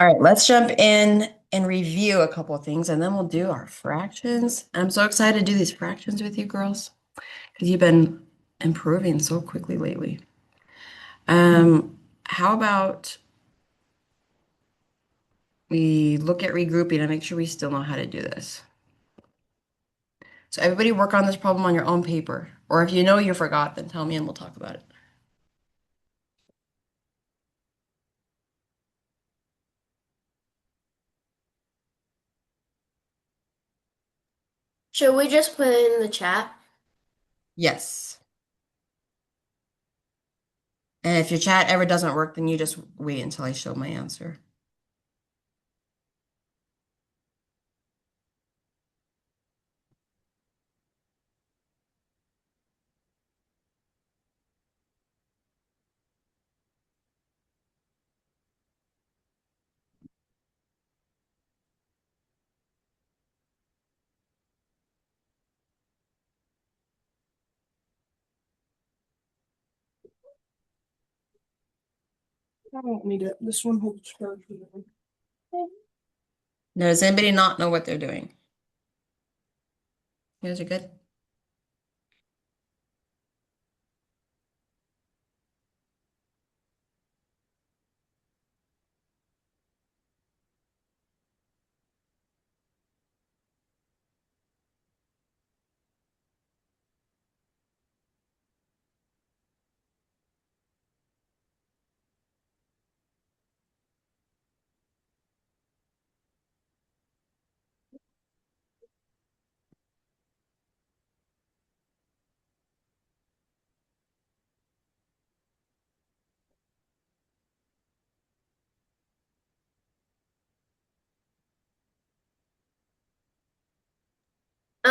All right, let's jump in and review a couple of things and then we'll do our fractions. I'm so excited to do these fractions with you girls because you've been improving so quickly lately. How about we look at regrouping and make sure we still know how to do this? So everybody work on this problem on your own paper. Or if you know you forgot, then tell me and we'll talk about it. Should we just put it in the chat? Yes. And if your chat ever doesn't work, then you just wait until I show my answer. I don't need it. This one holds charge. Now, does anybody not know what they're doing? You guys are good?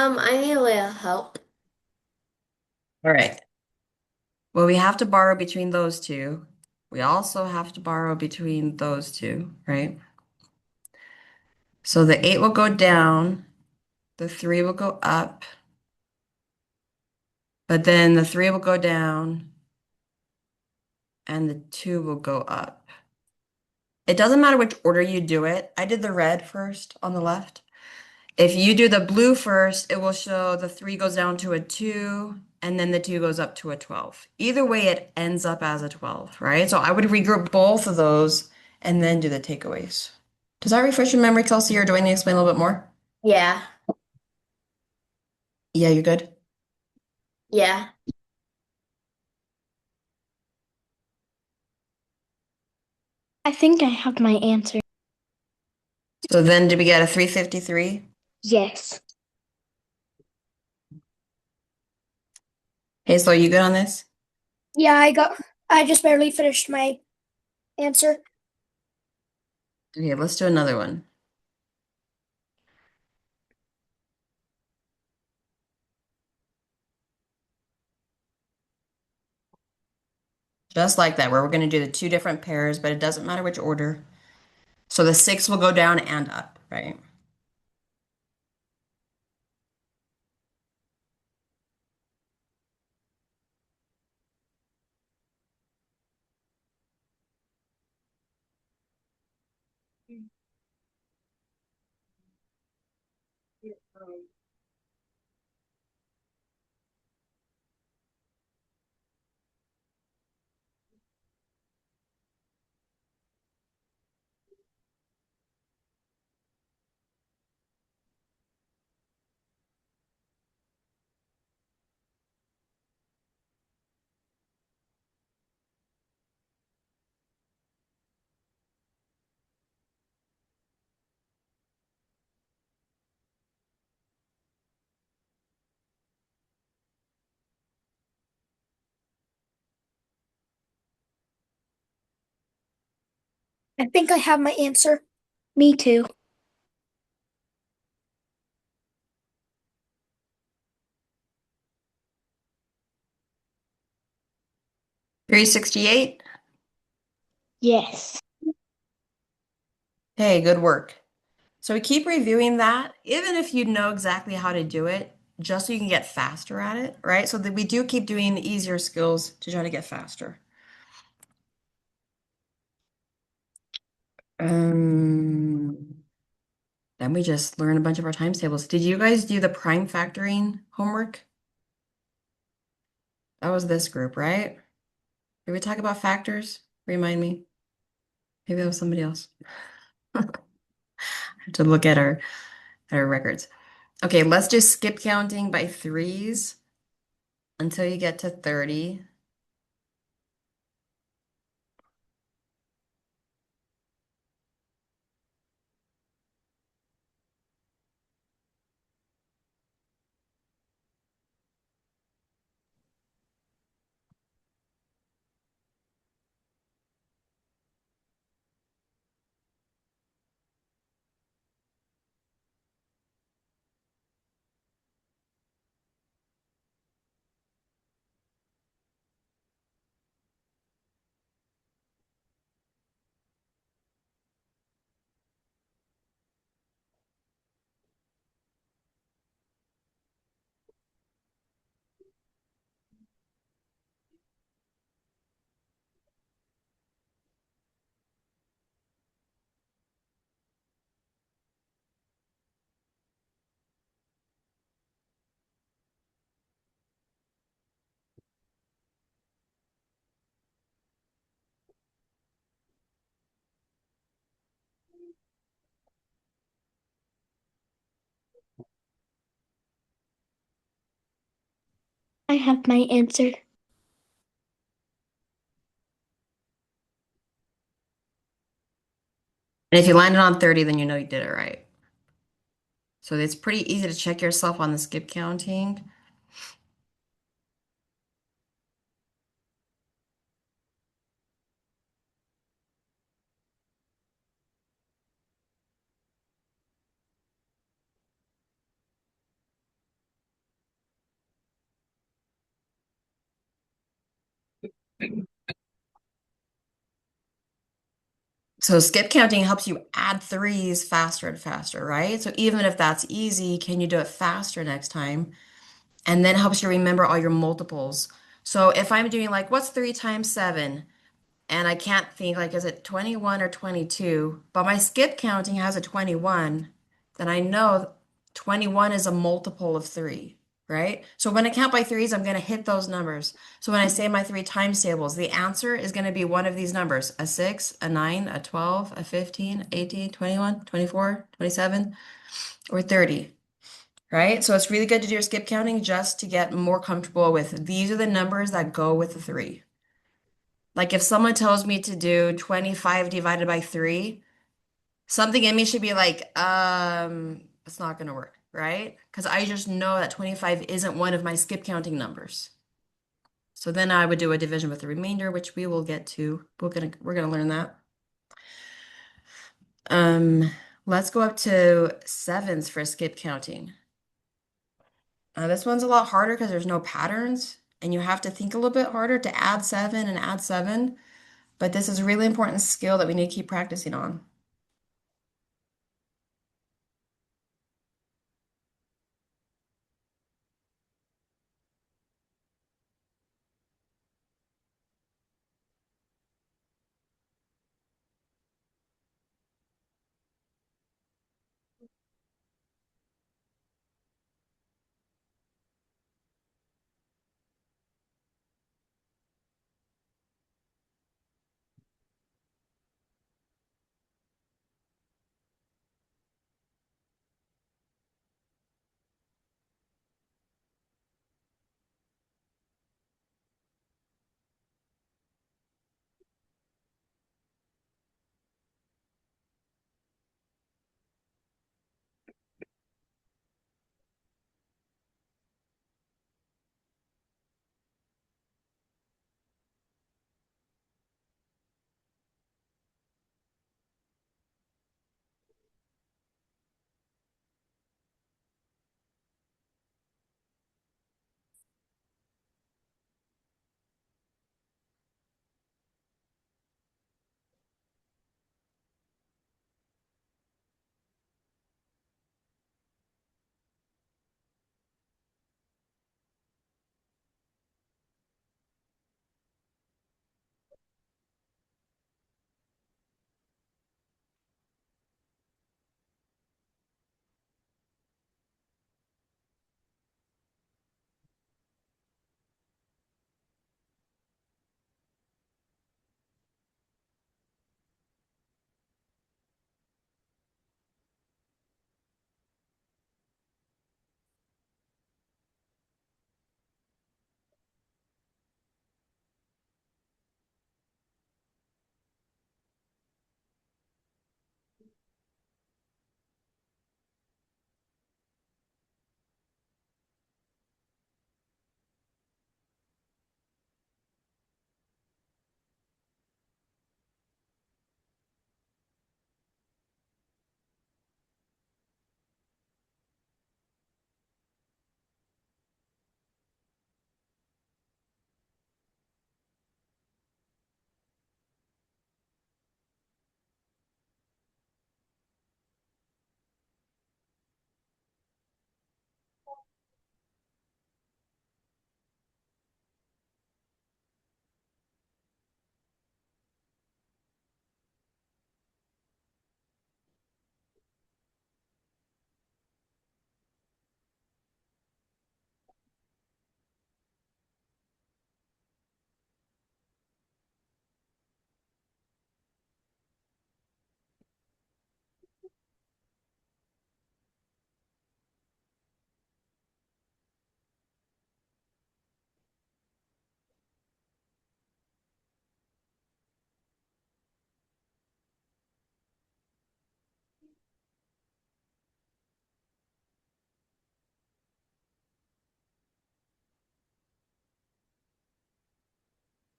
I need a little help. All right. Well, we have to borrow between those two. We also have to borrow between those two, right? So the 8 will go down, the 3 will go up, but then the 3 will go down, and the 2 will go up. It doesn't matter which order you do it. I did the red first on the left. If you do the blue first, it will show the 3 goes down to a 2, and then the 2 goes up to a 12. Either way, it ends up as a 12, right? So I would regroup both of those and then do the takeaways. Does that refresh your memory, Kelsey, or do I need to explain a little bit more? Yeah, Yeah, you're good. yeah. I think I have my answer. So then did we get a 353? Yes. Hazel, are you good on this? Yeah, I just barely finished my answer. Okay, let's do another one. Just like that, where we're going to do the two different pairs, but it doesn't matter which order. So the 6 will go down and up, right? I think I have my answer. Me too. 368? Yes. Hey, good work. So we keep reviewing that, even if you know exactly how to do it, just so you can get faster at it, right? So that we do keep doing the easier skills to try to get faster. Um, then we just learn a bunch of our times tables. Did you guys do the prime factoring homework? That was this group, right? Did we talk about factors? Remind me. Maybe that was somebody else. I have to look at our records. Okay, let's just skip counting by threes until you get to 30. I have my answer. And if you landed on 30, then you know you did it right. So it's pretty easy to check yourself on the skip counting. So skip counting helps you add threes faster and faster, right? So even if that's easy, can you do it faster next time? And then helps you remember all your multiples. So if I'm doing like, what's 3 times 7? And I can't think like, is it 21 or 22? But my skip counting has a 21, then I know 21 is a multiple of 3, right? So when I count by threes, I'm going to hit those numbers. So when I say my three times tables, the answer is going to be one of these numbers, a 6, a 9, a 12, a 15, 18, 21, 24, 27, or 30. Right? So it's really good to do your skip counting just to get more comfortable with these are the numbers that go with the 3. Like if someone tells me to do 25 divided by 3, something in me should be like, it's not gonna work, right? Because I just know that 25 isn't one of my skip counting numbers. So then I would do a division with the remainder, which we will get to. We're gonna learn that. Um, let's go up to sevens for skip counting. This one's a lot harder because there's no patterns, and you have to think a little bit harder to add 7 and add 7. But this is a really important skill that we need to keep practicing on.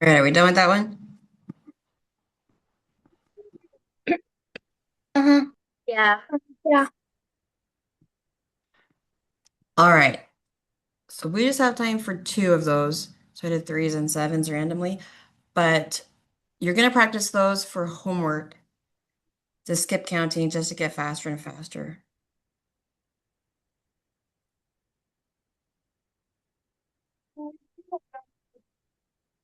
All right, are we done with that one? Uh-huh. Yeah. Yeah. All right. So we just have time for two of those. So I did threes and sevens randomly, but you're going to practice those for homework to skip counting just to get faster and faster.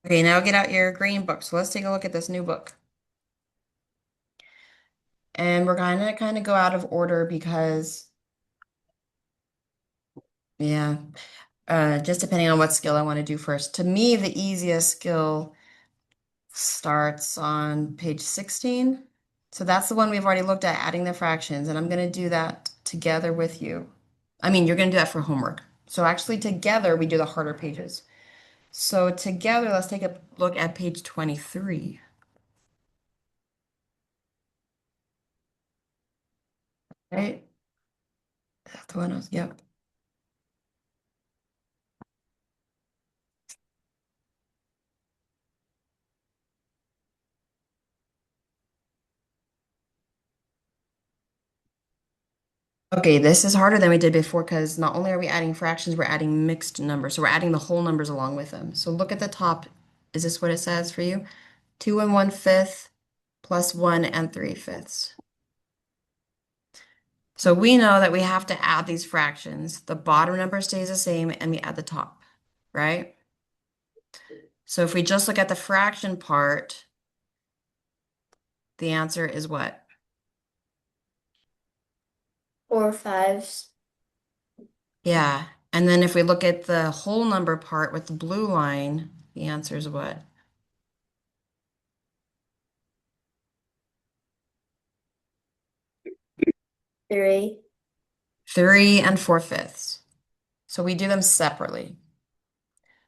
Okay, now get out your green book. So let's take a look at this new book. And we're kind of go out of order because, yeah, just depending on what skill I want to do first. To me, the easiest skill starts on page 16. So that's the one we've already looked at, adding the fractions, and I'm going to do that together with you. I mean, you're going to do that for homework. So actually together we do the harder pages. So together, let's take a look at page 23. Right? That's the one I was, yep. Okay, this is harder than we did before because not only are we adding fractions, we're adding mixed numbers. So we're adding the whole numbers along with them. So look at the top. Is this what it says for you? 2 1/5 plus 1 3/5. So we know that we have to add these fractions. The bottom number stays the same and we add the top, right? So if we just look at the fraction part, the answer is what? 4 5s. Yeah. And then if we look at the whole number part with the blue line, the answer is what? 3. 3 4/5. So we do them separately.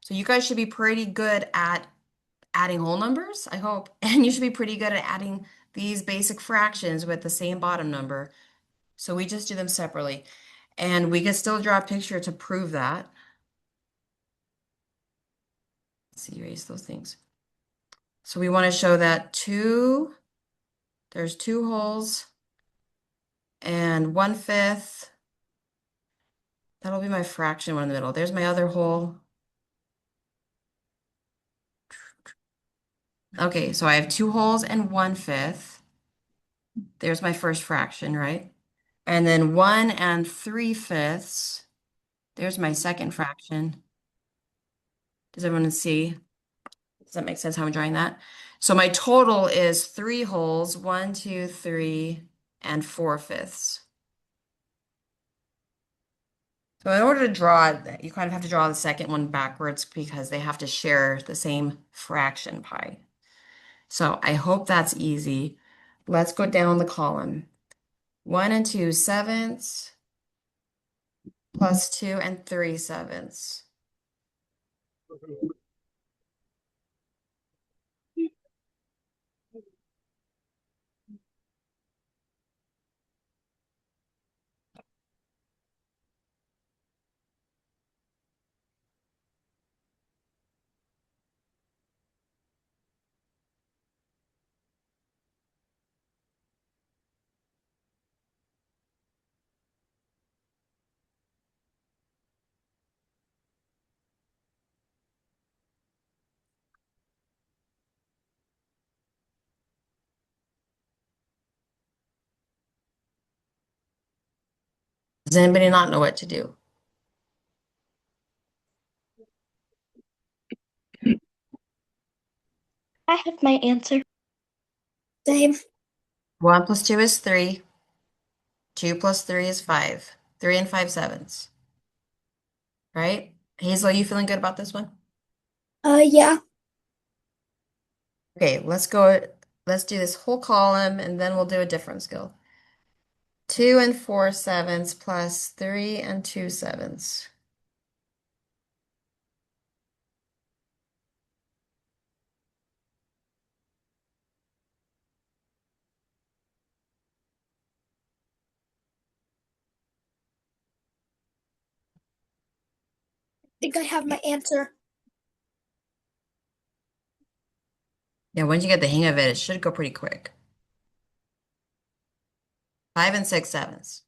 So you guys should be pretty good at adding whole numbers, I hope. And you should be pretty good at adding these basic fractions with the same bottom number. So we just do them separately. And we could still draw a picture to prove that. Let's see, erase those things. So we want to show that there's 2 wholes and 1/5. That'll be my fraction one in the middle. There's my other whole. Okay, so I have 2 wholes and 1/5. There's my first fraction, right? And then 1 3/5. There's my second fraction. Does everyone see? Does that make sense how I'm drawing that? So my total is 3 wholes, 1, 2, 3, and 4/5. So in order to draw it, you kind of have to draw the second one backwards because they have to share the same fraction pi. So I hope that's easy. Let's go down the column. 1 2/7 plus 2 3/7. Does anybody not know what to do? I have my answer. Same. 1 plus 2 is 3. 2 plus 3 is 5. 3 5/7. Right? Hazel, are you feeling good about this one? Yeah. Okay, let's do this whole column and then we'll do a different skill. 2 4/7 plus 3 2/7. I think I have my answer. Yeah, once you get the hang of it, it should go pretty quick. 5 and 6/7.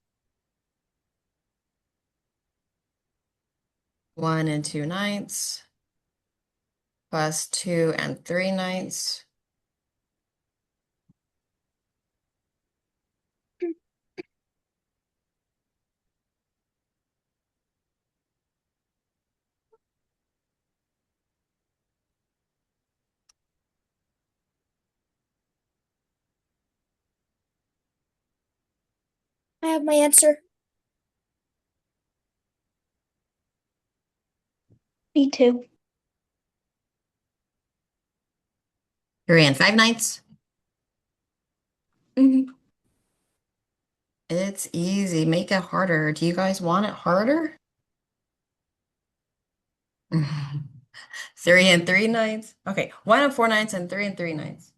1 and 2/9 plus 2 and 3/9. I have my answer. Me too. 3 and 5/9. Mhm. It's easy. Make it harder. Do you guys want it harder? 3 and 3/9. Okay, 1 and 4/9 and 3 and 3/9.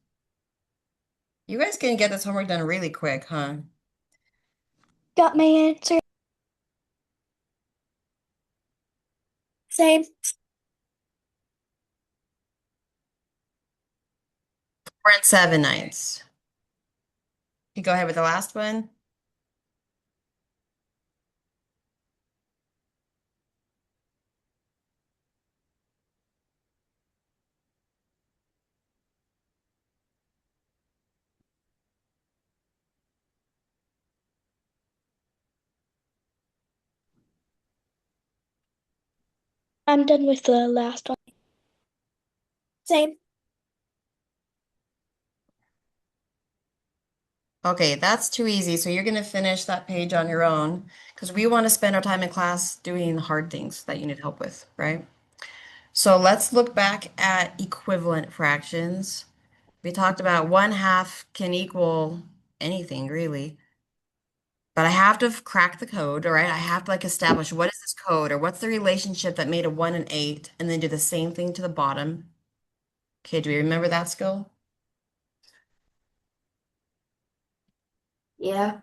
You guys can get this homework done really quick, huh? Got my answer. Same. 4 and 7/9. You go ahead with the last one. I'm done with the last one. Same. Okay, that's too easy. So you're going to finish that page on your own because we want to spend our time in class doing hard things that you need help with, right? So let's look back at equivalent fractions. We talked about 1/2 can equal anything really, but I have to crack the code, all right? I have to like establish what is this code or what's the relationship that made a 1 and 8 and then do the same thing to the bottom. Okay, do we remember that skill? Yeah.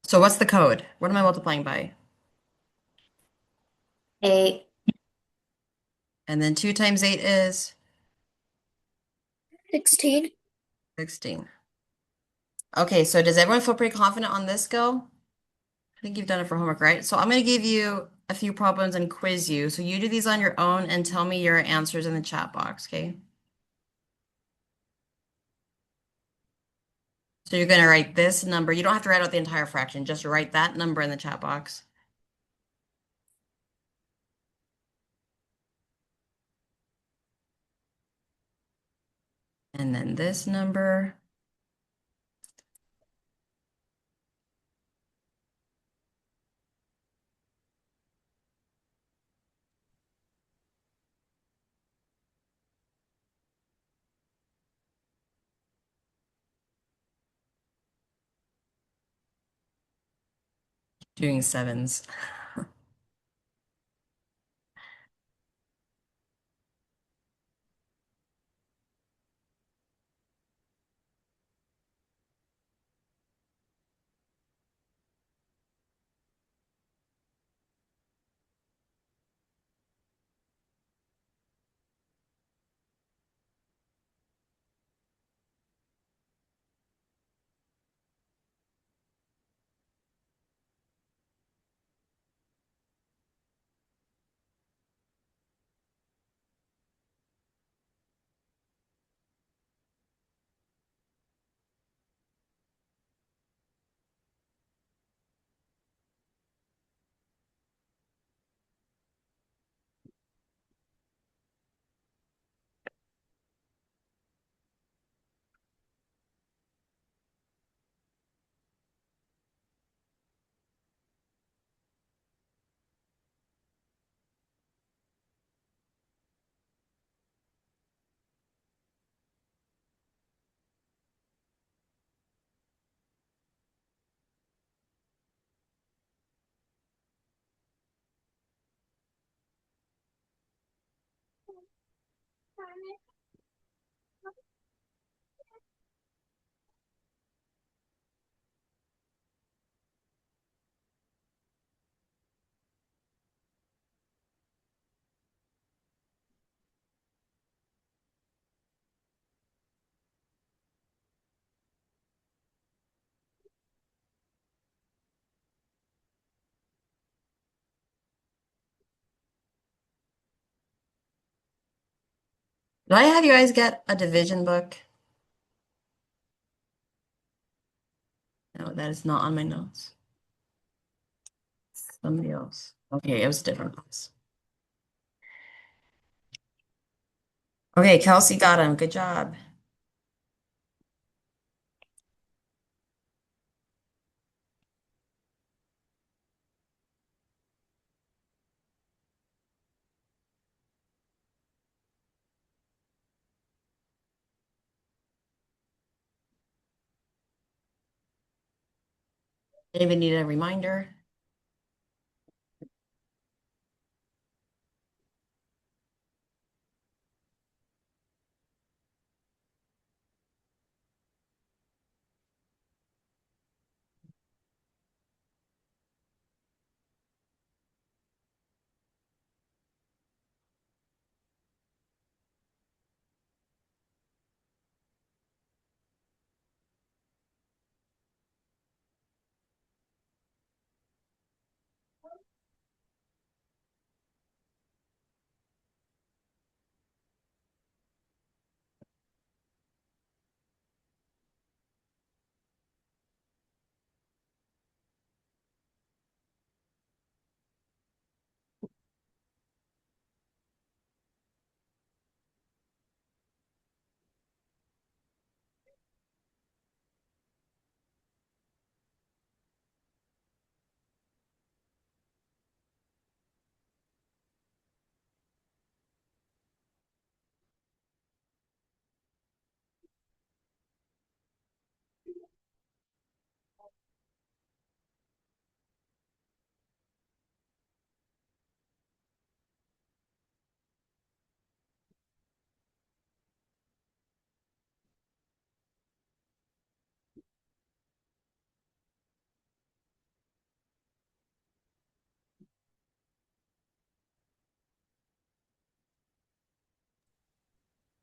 So what's the code? What am I multiplying by? 8. And then 2 times 8 is 16. 16. Okay, so does everyone feel pretty confident on this skill? I think you've done it for homework, right? So I'm going to give you a few problems and quiz you. So you do these on your own and tell me your answers in the chat box, okay? So you're going to write this number. You don't have to write out the entire fraction, just write that number in the chat box. And then this number. Doing sevens. Did I have you guys get a division book? No, that is not on my notes. Somebody else. Okay, it was a different class. Okay, Kelsey got him. Good job. Anybody need a reminder?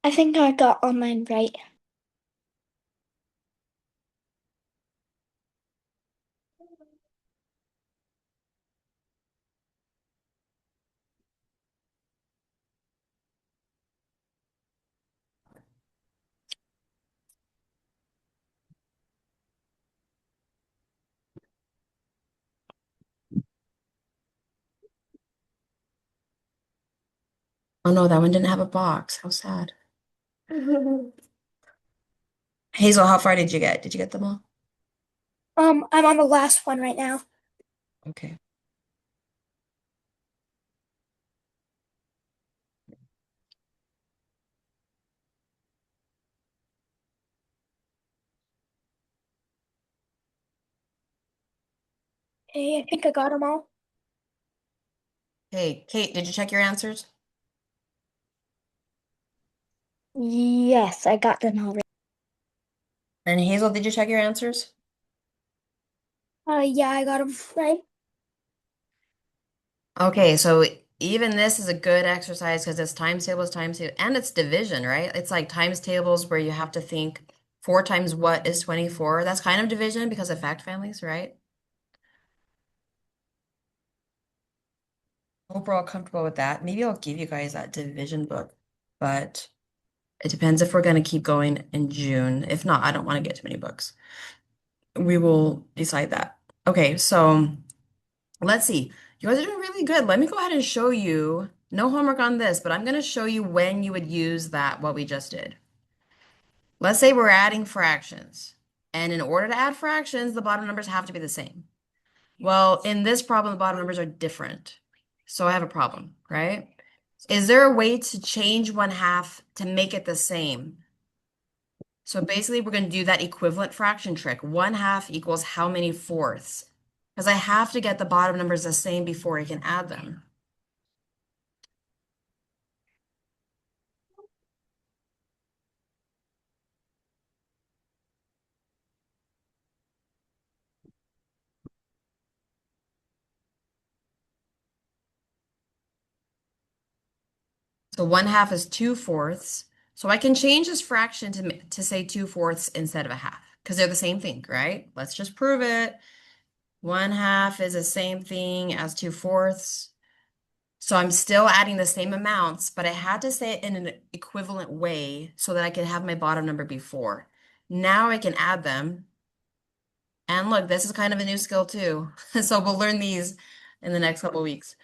I think I got all mine right. Oh no, that one didn't have a box. How sad. Hazel, how far did you get? Did you get them all? I'm on the last one right now. Okay. Okay, I think I got them all. Hey, Kate, did you check your answers? Yes, I got them all right. And Hazel, did you check your answers? Yeah, I got them right. Okay, so even this is a good exercise because it's times tables, and it's division, right? It's like times tables where you have to think 4 times what is 24. That's kind of division because of fact families, right? Hope we're all comfortable with that. Maybe I'll give you guys that division book, but it depends if we're going to keep going in June. If not, I don't want to get too many books. We will decide that. Okay, so let's see. You guys are doing really good. Let me go ahead and show you. No homework on this, but I'm going to show you when you would use that, what we just did. Let's say we're adding fractions. And in order to add fractions, the bottom numbers have to be the same. Well, in this problem, the bottom numbers are different. So I have a problem, right? Is there a way to change 1/2 to make it the same? So basically, we're going to do that equivalent fraction trick. 1/2 equals how many fourths? Because I have to get the bottom numbers the same before I can add them. So 1/2 is 2/4. So I can change this fraction to say 2/4 instead of a half because they're the same thing, right? Let's just prove it. 1/2 is the same thing as 2/4. So I'm still adding the same amounts, but I had to say it in an equivalent way so that I could have my bottom number before. Now I can add them. And look, this is kind of a new skill too. So we'll learn these in the next couple weeks.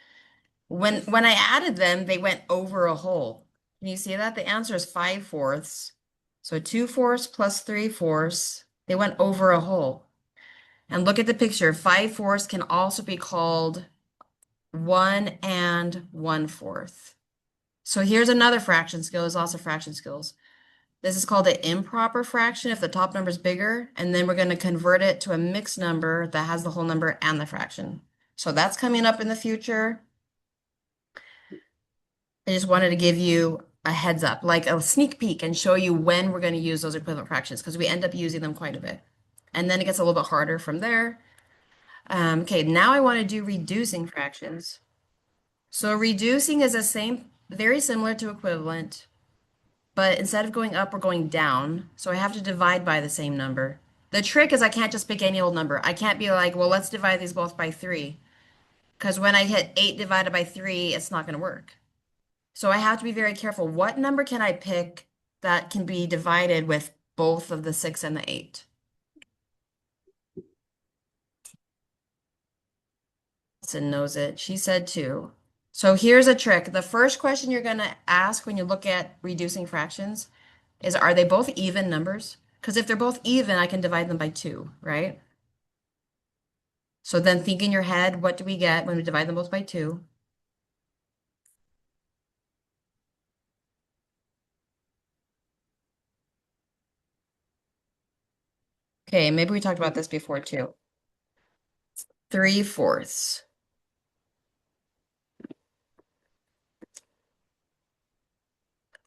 When I added them, they went over a whole. Can you see that? The answer is 5/4. So 2/4 plus 3/4, they went over a whole. And look at the picture. 5/4 can also be called 1 and 1/4. So here's another fraction skill. There's also fraction skills. This is called an improper fraction if the top number is bigger, and then we're going to convert it to a mixed number that has the whole number and the fraction. So that's coming up in the future. I just wanted to give you a heads up, like a sneak peek, and show you when we're going to use those equivalent fractions because we end up using them quite a bit. And then it gets a little bit harder from there. Okay, now I want to do reducing fractions. So reducing is the same, very similar to equivalent, but instead of going up, we're going down. So I have to divide by the same number. The trick is I can't just pick any old number. I can't be like, well, let's divide these both by 3. Because when I hit 8 divided by 3, it's not going to work. So I have to be very careful. What number can I pick that can be divided with both of the 6 and the 8? Wilson knows it. She said 2. So here's a trick. The first question you're going to ask when you look at reducing fractions is, are they both even numbers? Because if they're both even, I can divide them by 2, right? So then think in your head, what do we get when we divide them both by 2? Okay, maybe we talked about this before too. 3/4.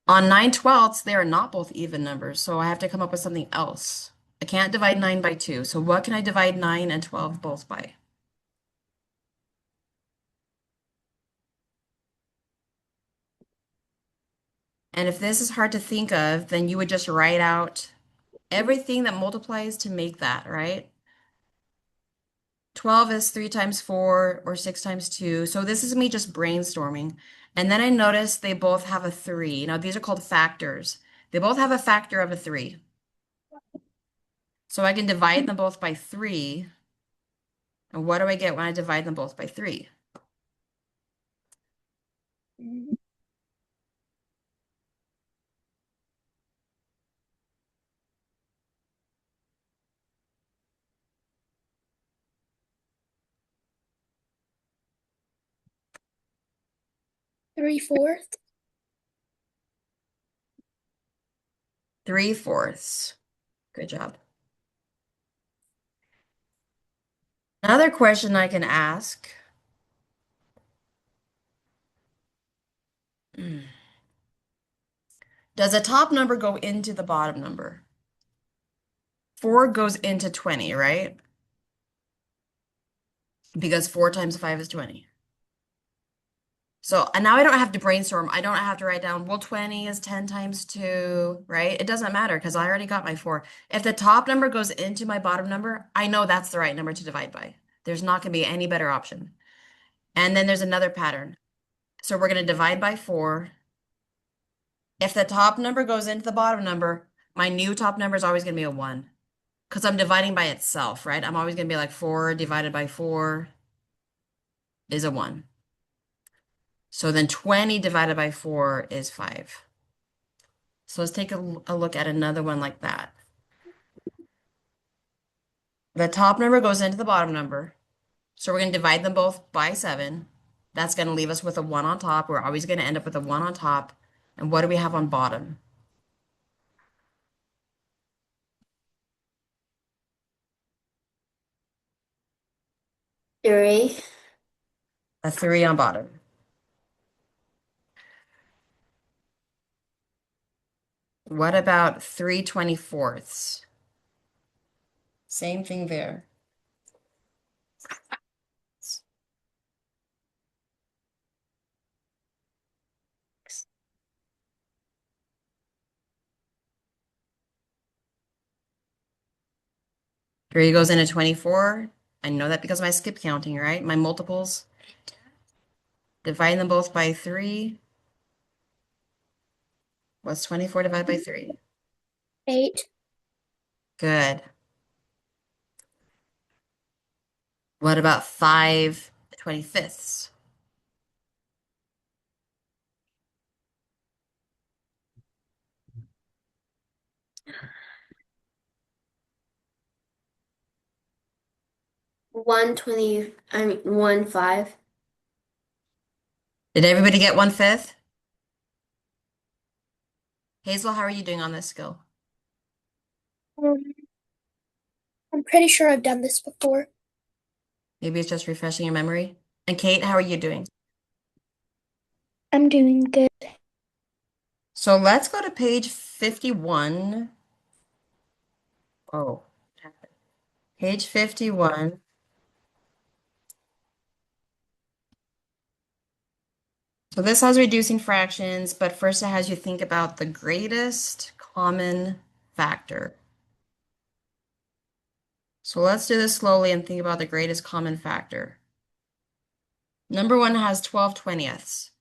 On 9/12, they are not both even numbers, so I have to come up with something else. I can't divide 9 by 2, so what can I divide 9 and 12 both by? And if this is hard to think of, then you would just write out everything that multiplies to make that, right? 12 is 3 times 4 or 6 times 2. So this is me just brainstorming. And then I noticed they both have a 3. Now these are called factors. They both have a factor of a 3. So I can divide them both by 3. And what do I get when I divide them both by 3? Three-fourths. 3/4. Good job. Another question I can ask. Does the top number go into the bottom number? 4 goes into 20, right? Because 4 times 5 is 20. So, and now I don't have to brainstorm. I don't have to write down, well, 20 is 10 times 2, right? It doesn't matter because I already got my 4. If the top number goes into my bottom number, I know that's the right number to divide by. There's not going to be any better option. And then there's another pattern. So we're going to divide by 4. If the top number goes into the bottom number, my new top number is always going to be a 1 because I'm dividing by itself, right? I'm always going to be like 4 divided by 4 is a 1. So then 20 divided by 4 is 5. So let's take a look at another one like that. The top number goes into the bottom number. So we're going to divide them both by 7. That's going to leave us with a 1 on top. We're always going to end up with a 1 on top. And what do we have on bottom? Three. A 3 on bottom. What about 3/24? Same thing there. Three goes into 24. I know that because of my skip counting, right? My multiples. Dividing them both by 3. What's 24 divided by 3? 8. Good. What about 5/25? 1/5. Did everybody get 1/5? Hazel, how are you doing on this skill? I'm pretty sure I've done this before. Maybe it's just refreshing your memory. And Kate, how are you doing? I'm doing good. So let's go to page 51. Oh, what happened? Page 51. So this has reducing fractions, but first it has you think about the greatest common factor. So let's do this slowly and think about the greatest common factor. Number 1 has 12/20.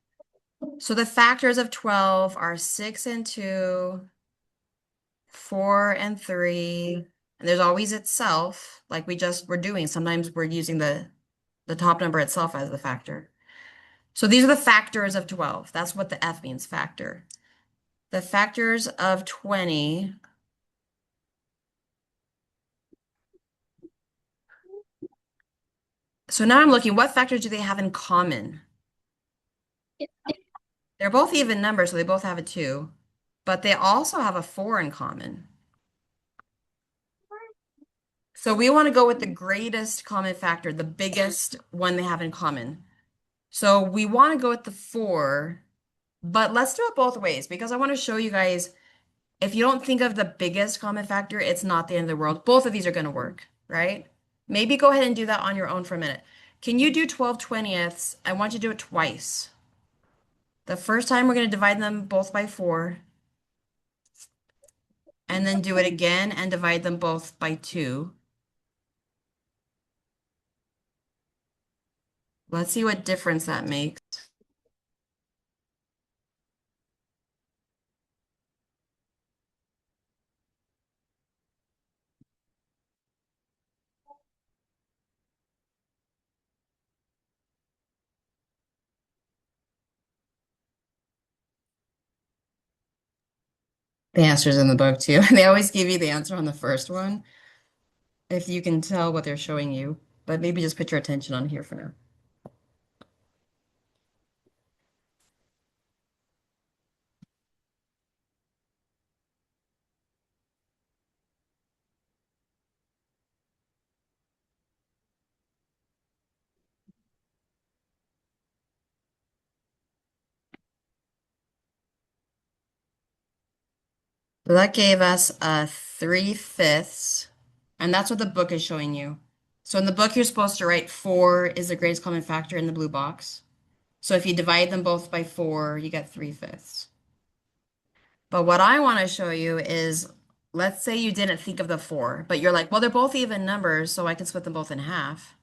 So the factors of 12 are 6 and 2, 4 and 3, and there's always itself, like we just were doing. Sometimes we're using the top number itself as the factor. So these are the factors of 12. That's what the F means, factor. The factors of 20. So now I'm looking, what factors do they have in common? They're both even numbers, so they both have a 2, but they also have a 4 in common. So we want to go with the greatest common factor, the biggest one they have in common. So we want to go with the 4, but let's do it both ways because I want to show you guys, if you don't think of the biggest common factor, it's not the end of the world. Both of these are going to work, right? Maybe go ahead and do that on your own for a minute. Can you do 12/20? I want you to do it twice. The first time we're going to divide them both by 4. And then do it again and divide them both by 2. Let's see what difference that makes. The answer's in the book too. They always give you the answer on the first one, if you can tell what they're showing you, but maybe just put your attention on here for now. So that gave us a 3/5, and that's what the book is showing you. So in the book, you're supposed to write 4 is the greatest common factor in the blue box. So if you divide them both by 4, you get 3/5. But what I want to show you is, let's say you didn't think of the 4, but you're like, well, they're both even numbers, so I can split them both in half.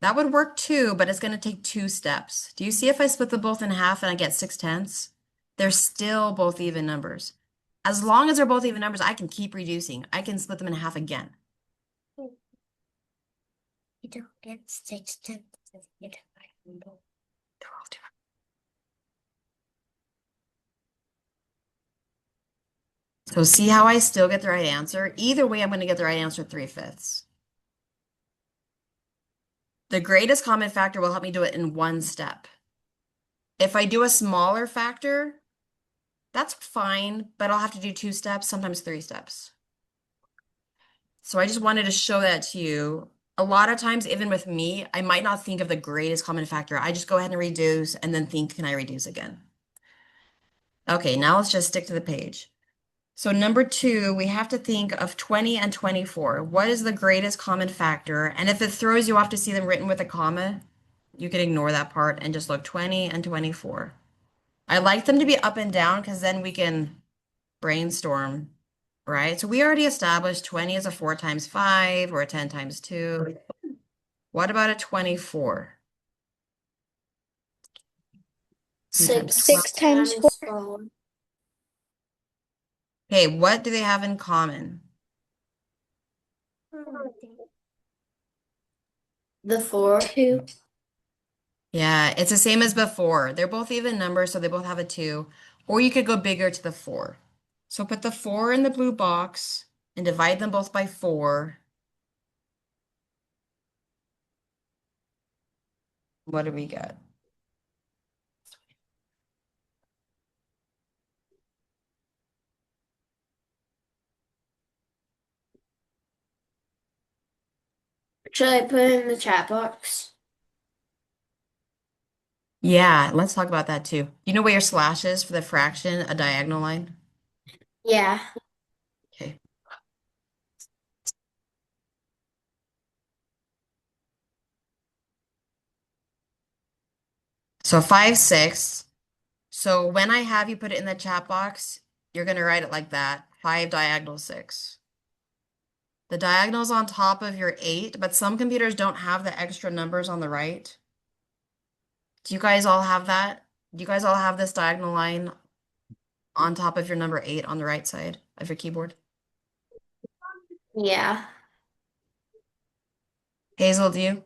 That would work too, but it's going to take 2 steps. Do you see if I split them both in half and I get 6/10? They're still both even numbers. As long as they're both even numbers, I can keep reducing. I can split them in half again. You don't get 6/10. You divide them both. They're all different. So see how I still get the right answer? Either way, I'm going to get the right answer 3/5. The greatest common factor will help me do it in 1 step. If I do a smaller factor, that's fine, but I'll have to do 2 steps, sometimes 3 steps. So I just wanted to show that to you. A lot of times, even with me, I might not think of the greatest common factor. I just go ahead and reduce and then think, can I reduce again? Okay, now let's just stick to the page. So number 2, we have to think of 20 and 24. What is the greatest common factor? And if it throws you off to see them written with a comma, you can ignore that part and just look 20 and 24. I like them to be up and down because then we can brainstorm, right? So we already established 20 is a 4 times 5 or a 10 times 2. What about a 24? Six times four. 4. Okay, what do they have in common? The 4. 2. Yeah, it's the same as before. They're both even numbers, so they both have a 2. Or you could go bigger to the 4. So put the 4 in the blue box and divide them both by 4. What do we get? Should I put it in the chat box? Yeah, let's talk about that too. You know where your slash is for the fraction, a diagonal line? Yeah. Okay. So 5/6. So when I have you put it in the chat box, you're going to write it like that. 5 diagonal 6. The diagonal's on top of your 8, but some computers don't have the extra numbers on the right. Do you guys all have that? Do you guys all have this diagonal line on top of your number 8 on the right side of your keyboard? Yeah. Hazel, do you?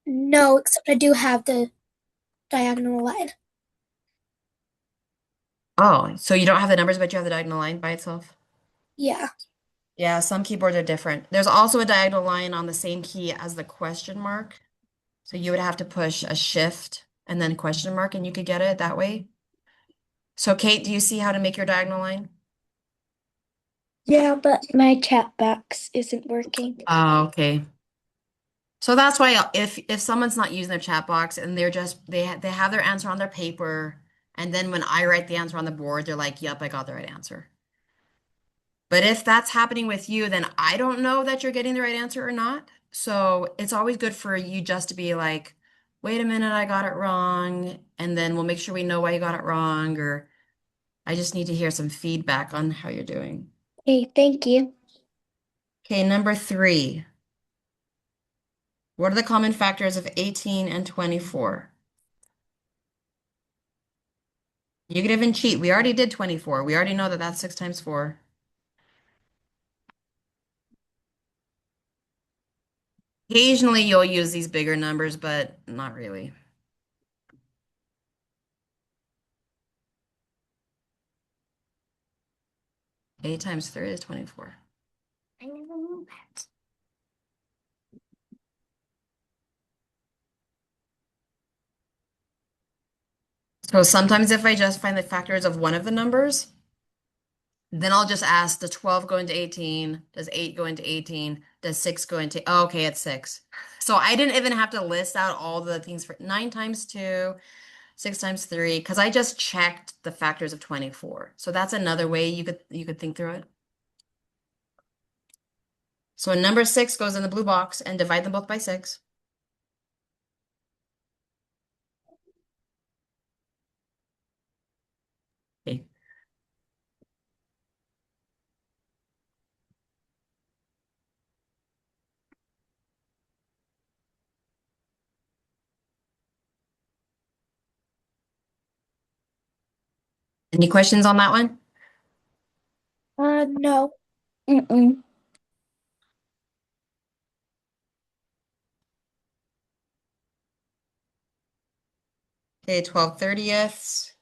No, except I do have the diagonal line. Oh, so you don't have the numbers, but you have the diagonal line by itself? Yeah. Yeah, some keyboards are different. There's also a diagonal line on the same key as the question mark. So you would have to push a shift and then question mark, and you could get it that way. So Kate, do you see how to make your diagonal line? Yeah, but my chat box isn't working. Oh, okay. So that's why if someone's not using their chat box and they're just they have their answer on their paper, and then when I write the answer on the board, they're like, "Yep, I got the right answer." But if that's happening with you, then I don't know that you're getting the right answer or not. So it's always good for you just to be like, wait a minute, I got it wrong. And then we'll make sure we know why you got it wrong. Or I just need to hear some feedback on how you're doing. Okay, thank you. Okay, number 3. What are the common factors of 18 and 24? You could even cheat. We already did 24. We already know that that's 6 times 4. Occasionally you'll use these bigger numbers, but not really. 8 times 3 is 24. I never knew that. So sometimes if I just find the factors of one of the numbers, then I'll just ask, does 12 go into 18? Does 8 go into 18? Does 6 go into, oh, okay, it's 6. So I didn't even have to list out all the things for 9 times 2, 6 times 3, because I just checked the factors of 24. So that's another way you could think through it. So number 6 goes in the blue box and divide them both by 6. Okay. Any questions on that one? No. Mm-mm. Okay, 12/30ths.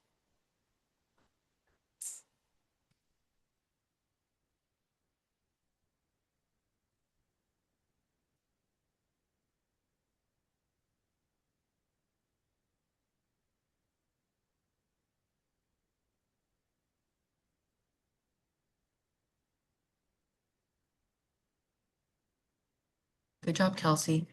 Good job, Kelsey.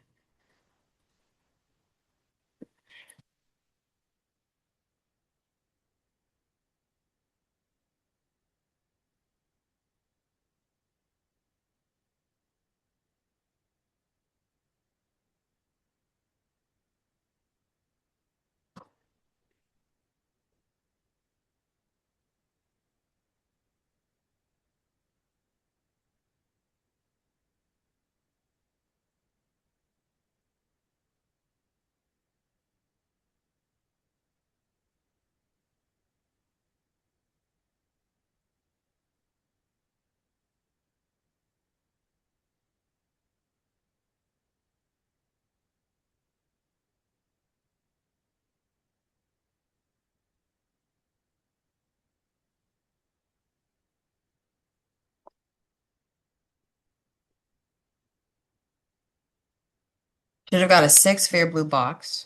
Should have got a 6 for your blue box.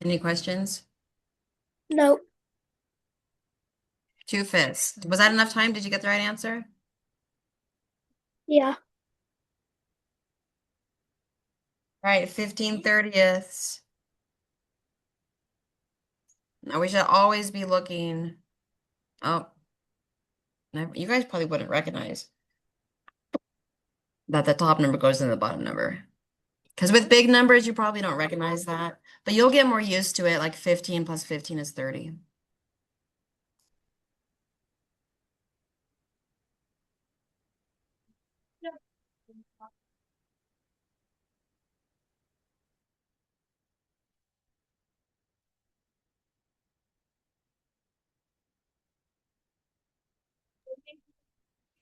Any questions? No. 2/5. Was that enough time? Did you get the right answer? Yeah. All right, 15/30ths. Now we should always be looking. Oh, you guys probably wouldn't recognize that the top number goes in the bottom number. Because with big numbers, you probably don't recognize that. But you'll get more used to it, like 15 plus 15 is 30.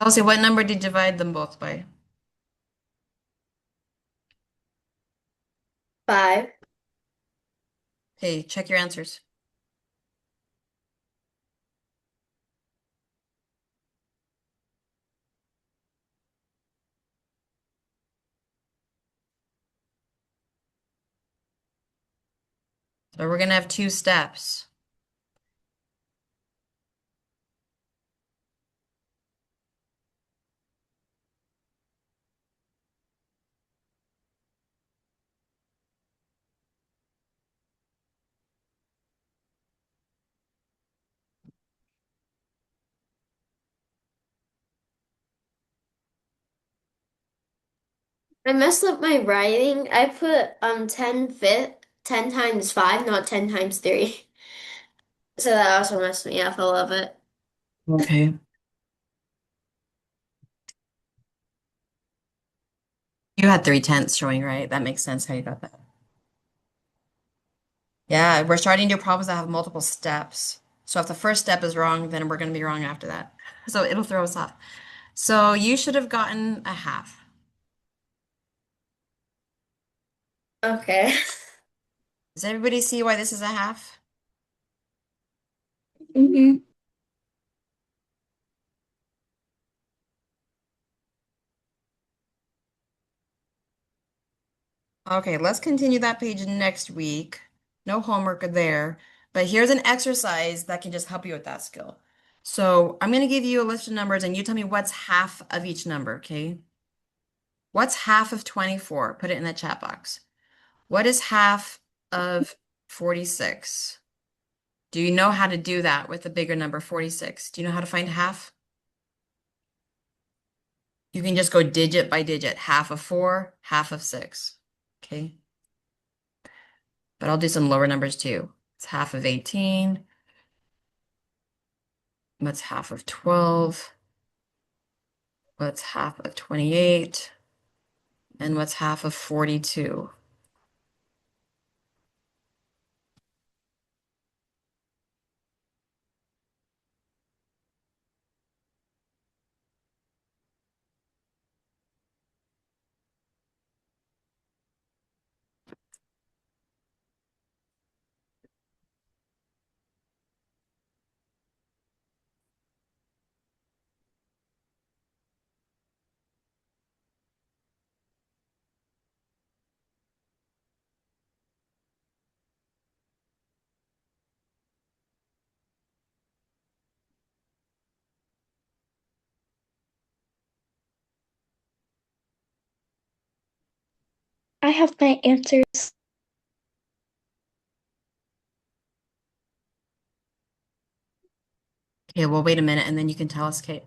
Also, what number did you divide them both by? 5. Okay, check your answers. So we're gonna have 2 steps. I messed up my writing. I put 10 times 5, not 10 times 3. So that also messed me up a little bit. Okay. You had 3/10 showing, right? That makes sense how you got that. Yeah, we're starting to do problems that have multiple steps. So if the first step is wrong, then we're going to be wrong after that. So it'll throw us off. So you should have gotten a half. Okay. Does everybody see why this is a half? Mm-hmm. Okay, let's continue that page next week. No homework there, but here's an exercise that can just help you with that skill. So I'm going to give you a list of numbers and you tell me what's half of each number, okay? What's half of 24? Put it in the chat box. What is half of 46? Do you know how to do that with the bigger number 46? Do you know how to find half? You can just go digit by digit, half of 4, half of 6. Okay. But I'll do some lower numbers too. It's half of 18. What's half of 12? What's half of 28? And what's half of 42? I have my answers. Okay, well, wait a minute and then you can tell us, Kate.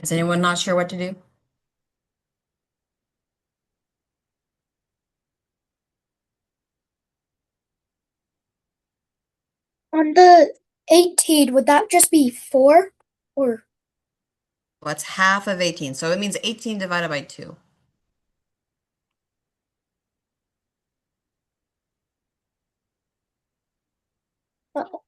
Is anyone not sure what to do? On the 18, would that just be 4? Or What's half of 18? So it means 18 divided by 2. oh,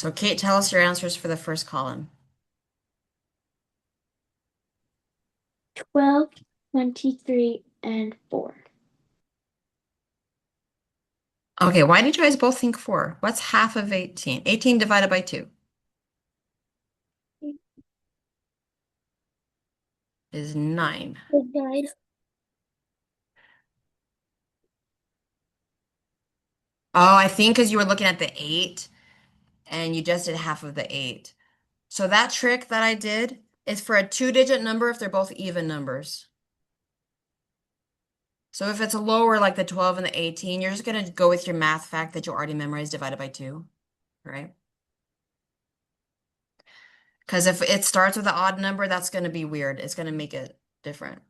So Kate, tell us your answers for the first column. 12, 23, and 4. Okay, why did you guys both think 4? What's half of 18? 18 divided by 2 is 9. the 9. Oh, I think because you were looking at the 8 and you just did half of the 8. So that trick that I did is for a 2-digit number if they're both even numbers. So if it's lower, like the 12 and the 18, you're just going to go with your math fact that you already memorized divided by 2, right? Because if it starts with an odd number, that's going to be weird. It's going to make it different.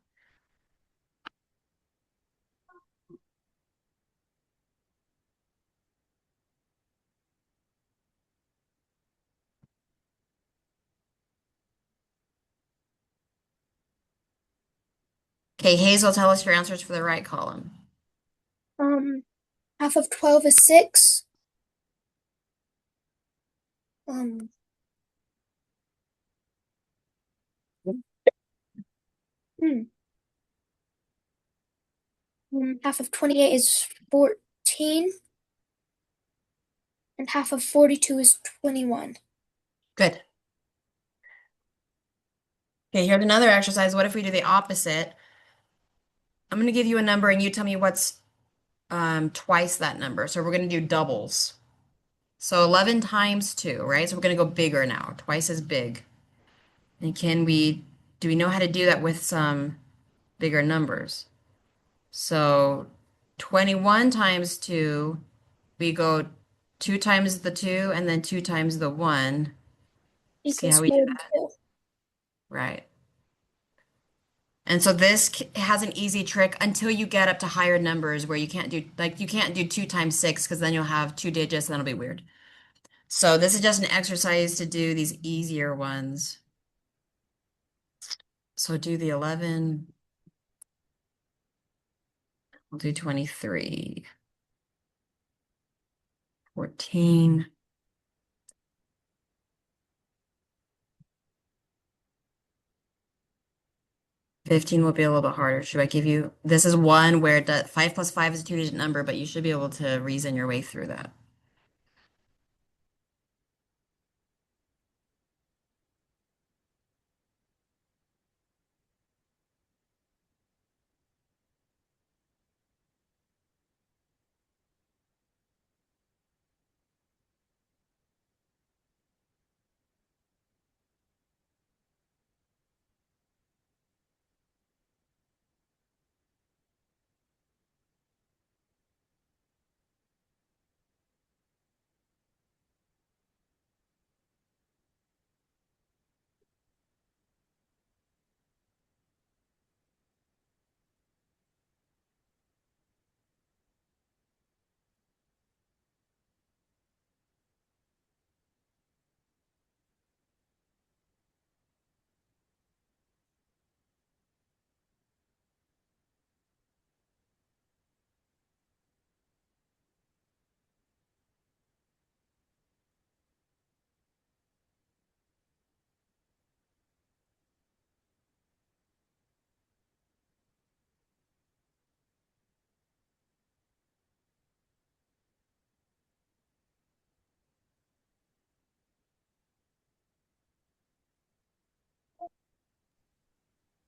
Okay, Hazel, tell us your answers for the right column. Half of 12 is 6. Um, hmm. Half of 28 is 14. And half of 42 is 21. Good. Okay, here's another exercise. What if we do the opposite? I'm going to give you a number and you tell me what's twice that number. So we're going to do doubles. So 11 times 2, right? So we're going to go bigger now, twice as big. And do we know how to do that with some bigger numbers? So 21 times 2, we go 2 times the 2 and then 2 times the 1. See how Equals we do more than that? 2. Right. And so this has an easy trick until you get up to higher numbers where you can't do, like, you can't do 2 times 6 because then you'll have 2 digits and that'll be weird. So this is just an exercise to do these easier ones. So do the 11. We'll do 23. 14. 15 will be a little bit harder. Should I give you, this is one where 5 plus 5 is a 2-digit number, but you should be able to reason your way through that.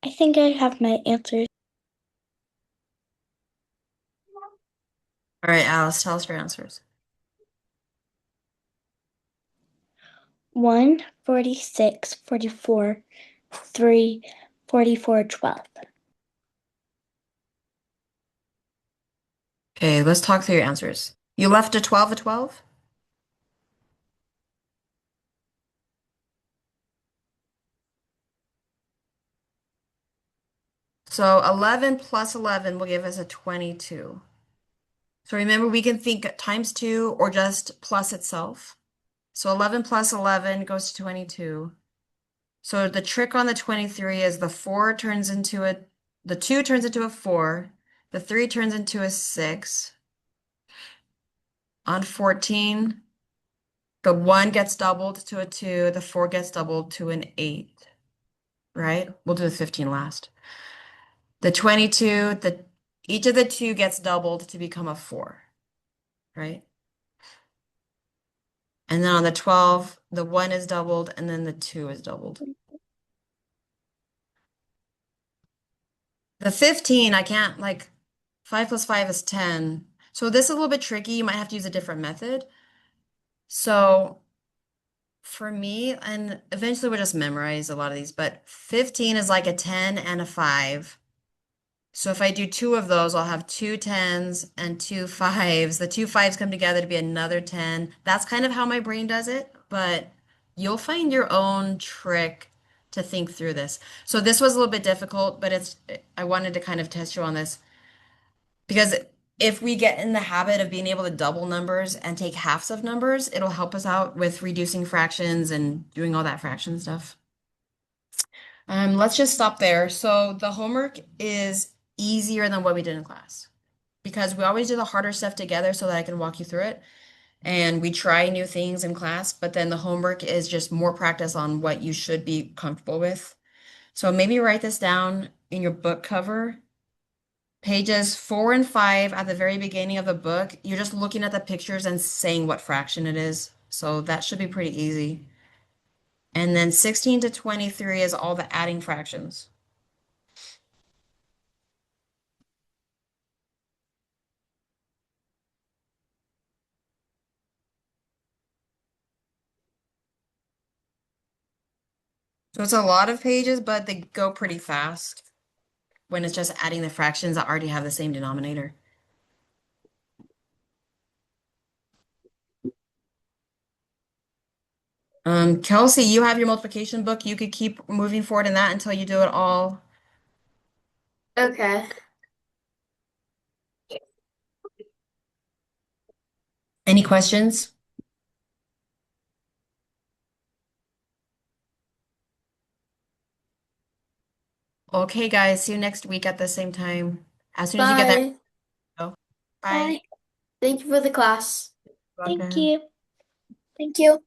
I think I have my answers. All right, Alice, tell us your answers. 1, 46, 44, 3, 44, 12. Okay, let's talk through your answers. You left a 12 a 12? So 11 plus 11 will give us a 22. So remember, we can think times 2 or just plus itself. So 11 plus 11 goes to 22. So the trick on the 23 is the 2 turns into a 4, the 3 turns into a 6. On 14, the 1 gets doubled to a 2, the 4 gets doubled to an 8, right? We'll do the 15 last. The 22, each of the 2 gets doubled to become a 4, right? And then on the 12, the 1 is doubled and then the 2 is doubled. The 15, I can't, like, 5 plus 5 is 10. So this is a little bit tricky. You might have to use a different method. So for me, and eventually we'll just memorize a lot of these, but 15 is like a 10 and a 5. So if I do 2 of those, I'll have 2 10s and 2 5s. The 2 5s come together to be another 10. That's kind of how my brain does it, but you'll find your own trick to think through this. So this was a little bit difficult, but I wanted to kind of test you on this because if we get in the habit of being able to double numbers and take halves of numbers, it'll help us out with reducing fractions and doing all that fraction stuff. Let's just stop there. So the homework is easier than what we did in class because we always do the harder stuff together so that I can walk you through it. And we try new things in class, but then the homework is just more practice on what you should be comfortable with. So maybe write this down in your book cover. Pages 4 and 5 at the very beginning of the book, you're just looking at the pictures and saying what fraction it is. So that should be pretty easy. And then 16 to 23 is all the adding fractions. So it's a lot of pages, but they go pretty fast when it's just adding the fractions that already have the same denominator. Kelsey, you have your multiplication book. You could keep moving forward in that until you do it all. Okay. Any questions? Okay, guys, see you next week at the same time. As soon as you get that, Bye. go. Bye. Bye. Thank you for the class. Thank Welcome. you. Thank you.